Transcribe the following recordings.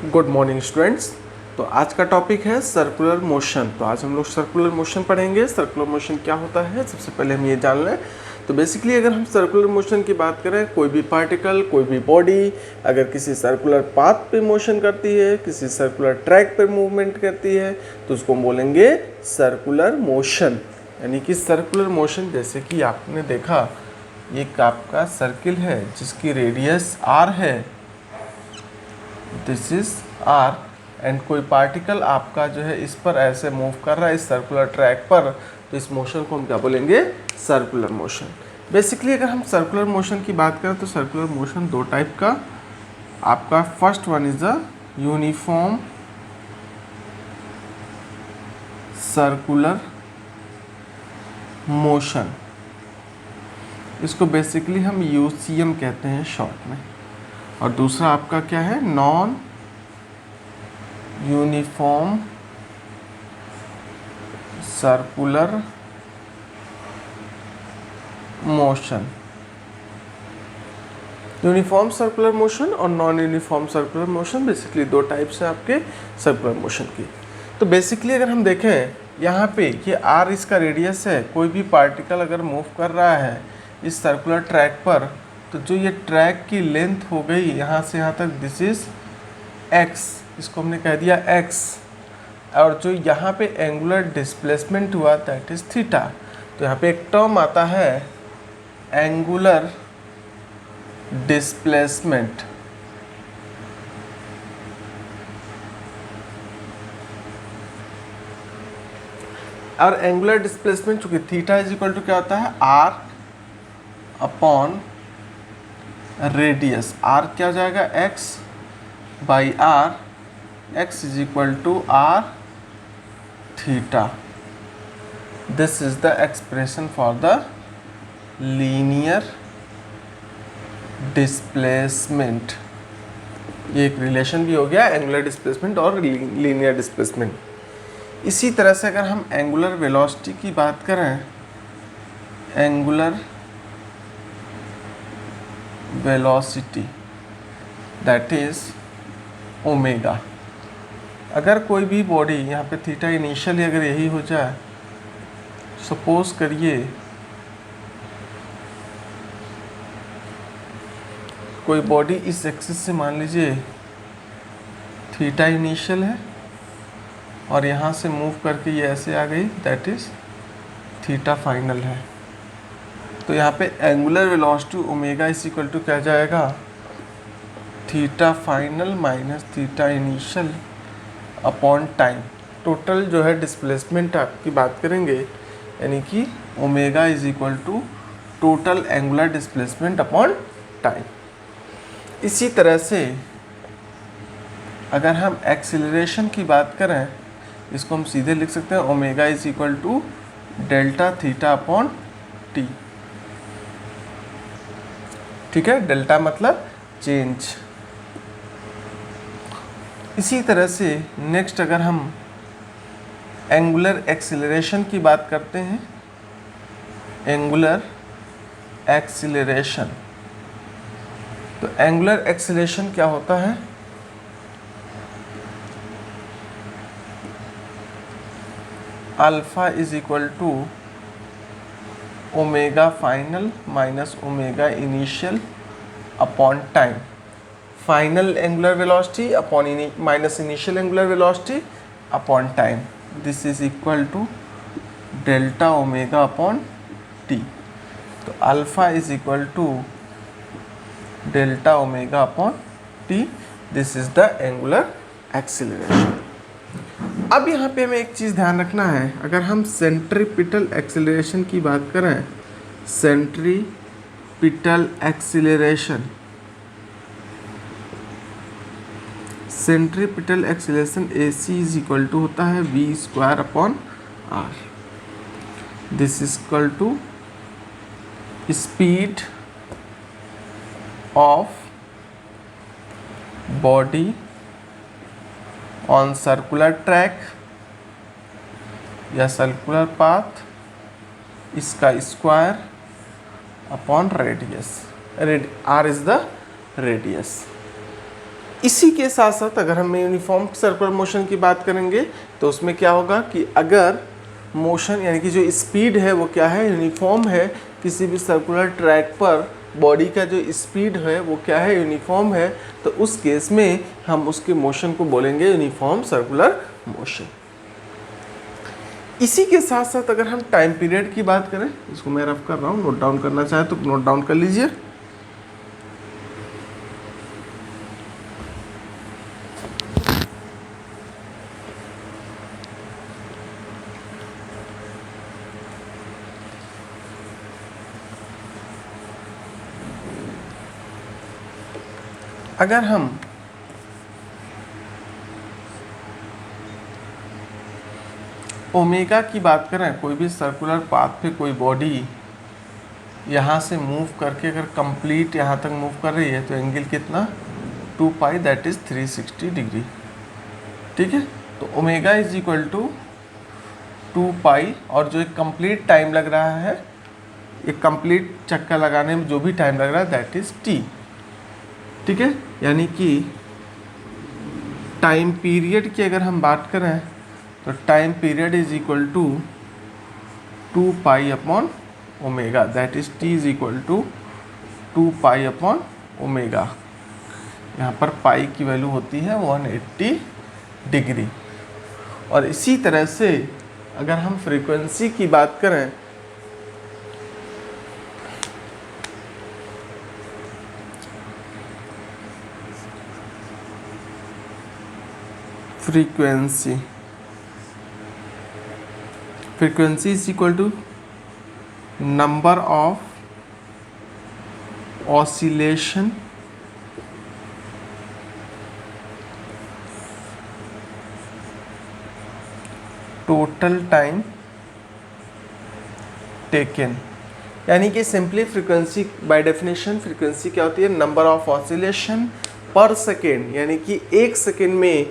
Good morning students. तो आज का टॉपिक है सर्कुलर मोशन। तो आज हम लोग सर्कुलर मोशन पढ़ेंगे। सर्कुलर मोशन क्या होता है सबसे पहले हम ये जान लें। तो बेसिकली अगर हम सर्कुलर मोशन की बात करें, कोई भी पार्टिकल, कोई भी बॉडी अगर किसी सर्कुलर पाथ पे मोशन करती है, किसी सर्कुलर ट्रैक पे मूवमेंट करती है, तो उसको हम बोलेंगे सर्कुलर मोशन। यानी कि सर्कुलर मोशन, जैसे कि आपने देखा एक आपका सर्किल है जिसकी रेडियस r है, दिस इज r, एंड कोई पार्टिकल आपका जो है इस पर ऐसे मूव कर रहा है इस सर्कुलर ट्रैक पर, तो इस मोशन को हम क्या बोलेंगे? Circular motion. बेसिकली अगर हम सर्कुलर मोशन की बात करें तो सर्कुलर मोशन दो टाइप का आपका, first one is a uniform circular motion, इसको बेसिकली हम यूसीएम कहते हैं शॉर्ट में। और दूसरा आपका क्या है? Non uniform circular motion. Uniform circular motion और non uniform circular motion, basically दो टाइप्स हैं आपके सर्कुलर मोशन की। तो बेसिकली अगर हम देखें यहाँ पे ये आर इसका रेडियस है, कोई भी पार्टिकल अगर मूव कर रहा है इस सर्कुलर ट्रैक पर, तो जो ये ट्रैक की लेंथ हो गई यहाँ से यहाँ तक, दिस इज एक्स, इसको हमने कह दिया एक्स। और जो यहाँ पे एंगुलर डिस्प्लेसमेंट हुआ दैट इज थीटा। तो यहाँ पे एक टर्म आता है एंगुलर डिस्प्लेसमेंट। और एंगुलर डिस्प्लेसमेंट चूंकि थीटा इज इक्वल टू क्या होता है? Are upon radius. आर क्या हो जाएगा? X by r, x is equal to r theta. This is the expression for the linear displacement. ये एक रिलेशन भी हो गया एंगुलर डिस्प्लेसमेंट और लीनियर डिस्प्लेसमेंट। इसी तरह से अगर हम एंगुलर वेलोसिटी की बात करें, angular velocity that is omega. अगर कोई भी बॉडी यहाँ पे थीटा इनिशियली अगर यही हो जाए, सपोज करिए कोई बॉडी इस एक्सिस से मान लीजिए थीटा इनिशियल है और यहाँ से मूव करके ये ऐसे आ गई, दैट इज थीटा फाइनल है। तो यहाँ पे angular velocity omega is equal to क्या जाएगा? Theta final minus theta initial upon time. Total जो है डिस्प्लेसमेंट आपकी बात करेंगे, यानी कि omega is equal to total angular displacement upon time. इसी तरह से अगर हम एक्सीलरेशन की बात करें, इसको हम सीधे लिख सकते हैं omega is equal to delta theta upon t. ठीक है, डेल्टा मतलब चेंज। इसी तरह से नेक्स्ट अगर हम एंगुलर एक्सीलरेशन की बात करते हैं, एंगुलर एक्सीलरेशन, तो एंगुलर एक्सीलरेशन क्या होता है? Alpha is equal to omega final minus omega initial upon time. Final angular velocity upon minus initial angular velocity upon time, this is equal to delta omega upon T. तो alpha is equal to delta omega upon T, this is the angular acceleration. अब यहाँ पे हमें एक चीज़ ध्यान रखना है, अगर हम सेंट्रीपिटल एक्सीलरेशन की बात करें, centripetal acceleration, centripetal acceleration AC is equal to होता है v square upon r। This is equal to speed of body on circular track या सर्कुलर पाथ, इसका square upon radius. r is the radius. इसी के साथ साथ अगर हम यूनिफॉर्म सर्कुलर मोशन की बात करेंगे तो उसमें क्या होगा कि अगर मोशन यानी कि जो स्पीड है वो क्या है, यूनिफॉर्म है, किसी भी सर्कुलर ट्रैक पर बॉडी का जो स्पीड है वो क्या है, यूनिफॉर्म है, तो उस केस में हम उसके मोशन को बोलेंगे यूनिफॉर्म सर्कुलर मोशन। इसी के साथ साथ अगर हम टाइम पीरियड की बात करें, इसको मैं रफ कर रहा हूँ, नोट डाउन करना चाहे तो नोट डाउन कर लीजिए। अगर हम ओमेगा की बात करें, कोई भी सर्कुलर पाथ पे कोई बॉडी यहाँ से मूव करके अगर कंप्लीट यहाँ तक मूव कर रही है तो एंगल कितना, 2 पाई, दैट इज़ 360 डिग्री। ठीक है, तो ओमेगा इज इक्वल टू 2 पाई, और जो एक कंप्लीट टाइम लग रहा है, एक कंप्लीट चक्कर लगाने में जो भी टाइम लग रहा है दैट इज़ टी। ठीक है, यानी कि टाइम पीरियड की अगर हम बात करें तो time period is equal to 2 pi upon omega, that is t is equal to 2 pi upon omega. यहाँ पर पाई की वैल्यू होती है 180 डिग्री। और इसी तरह से अगर हम फ्रीक्वेंसी की बात करें, frequency is equal to number of oscillation total time taken। यानी कि simply frequency by definition frequency क्या होती है, नंबर ऑफ ऑसिलेशन पर सेकेंड, यानी कि एक सेकेंड में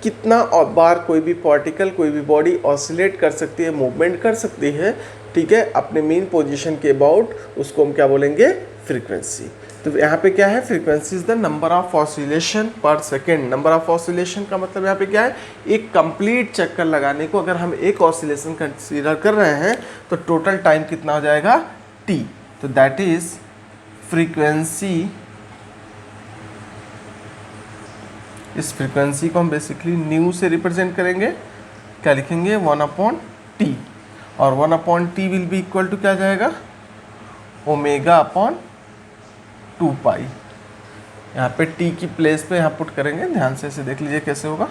कितना बार कोई भी पार्टिकल, कोई भी बॉडी ऑसिलेट कर सकती है, मूवमेंट कर सकती है, ठीक है, अपने मेन पोजीशन के अबाउट, उसको हम क्या बोलेंगे, फ्रीक्वेंसी। तो यहाँ पे क्या है, frequency is the number of oscillation पर सेकेंड। नंबर ऑफ ऑसिलेशन का मतलब यहाँ पे क्या है, एक कंप्लीट चक्कर लगाने को अगर हम एक ऑसिलेशन कंसीडर कर रहे हैं तो टोटल टाइम कितना हो जाएगा, टी। तो दैट इज फ्रीक्वेंसी। इस फ्रीक्वेंसी को हम बेसिकली न्यू से रिप्रेजेंट करेंगे, क्या लिखेंगे, 1/t, और 1/t will be equal to क्या जाएगा, ओमेगा अपॉन 2 पाई। यहाँ पे t की प्लेस पे यहाँ पुट करेंगे, ध्यान से इसे देख लीजिए कैसे होगा,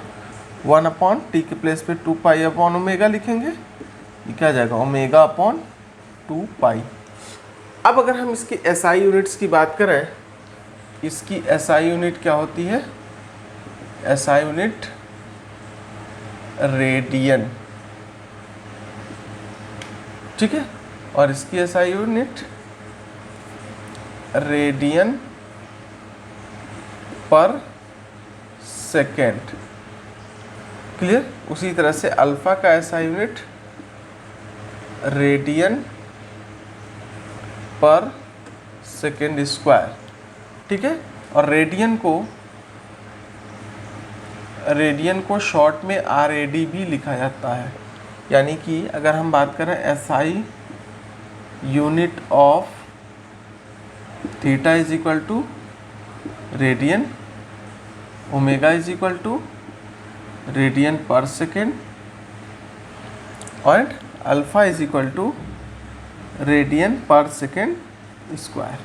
1/t की प्लेस पे 2 पाई अपॉन ओमेगा लिखेंगे, ये क्या जाएगा, ओमेगा अपॉन 2 पाई। अब अगर हम इसकी SI यूनिट्स की बात करें, इसकी SI यूनिट क्या होती है, SI यूनिट रेडियन, ठीक है, और इसकी SI unit radian per second. Clear. उसी तरह से अल्फा का SI unit radian per second square, ठीक है, और रेडियन को शॉर्ट में RAD भी लिखा जाता है। यानी कि अगर हम बात करें SI unit of theta is equal to radian, omega is equal to radian per second, और alpha is equal to radian per second square.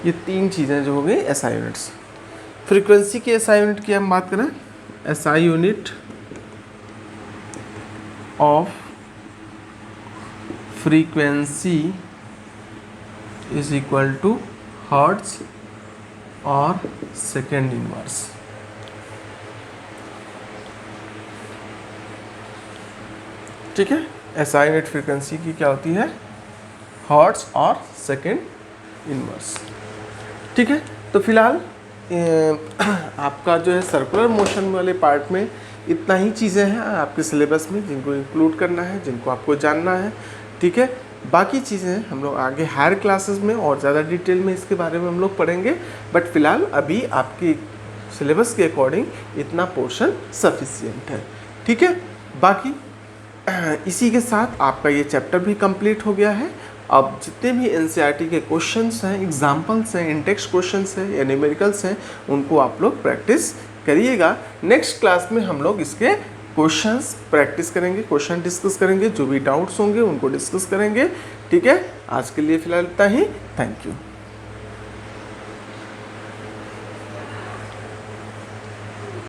ये तीन चीज़ें जो हो गई SI यूनिट्स। फ्रीक्वेंसी की SI यूनिट की हम बात करें, SI unit of frequency is equal to hertz और सेकेंड इनवर्स। ठीक है, SI यूनिट फ्रीक्वेंसी की क्या होती है, हर्ट्ज और सेकेंड इनवर्स। ठीक है, तो फिलहाल आपका जो है सर्कुलर मोशन वाले पार्ट में इतना ही चीज़ें हैं आपके सिलेबस में जिनको इंक्लूड करना है, जिनको आपको जानना है। ठीक है, बाकी चीज़ें हम लोग आगे हायर क्लासेस में और ज़्यादा डिटेल में इसके बारे में हम लोग पढ़ेंगे, बट फिलहाल अभी आपकी सिलेबस के अकॉर्डिंग इतना पोर्शन सफिशिएंट है। ठीक है, बाकी इसी के साथ आपका ये चैप्टर भी कंप्लीट हो गया है। अब जितने भी एनसीईआरटी के क्वेश्चंस हैं, एग्जाम्पल्स हैं, इंटेक्स्ट क्वेश्चंस हैं या न्यूमेरिकल्स हैं, उनको आप लोग प्रैक्टिस करिएगा। नेक्स्ट क्लास में हम लोग इसके क्वेश्चंस प्रैक्टिस करेंगे, क्वेश्चन डिस्कस करेंगे, जो भी डाउट्स होंगे उनको डिस्कस करेंगे। ठीक है, आज के लिए फिलहाल इतना ही। Thank you.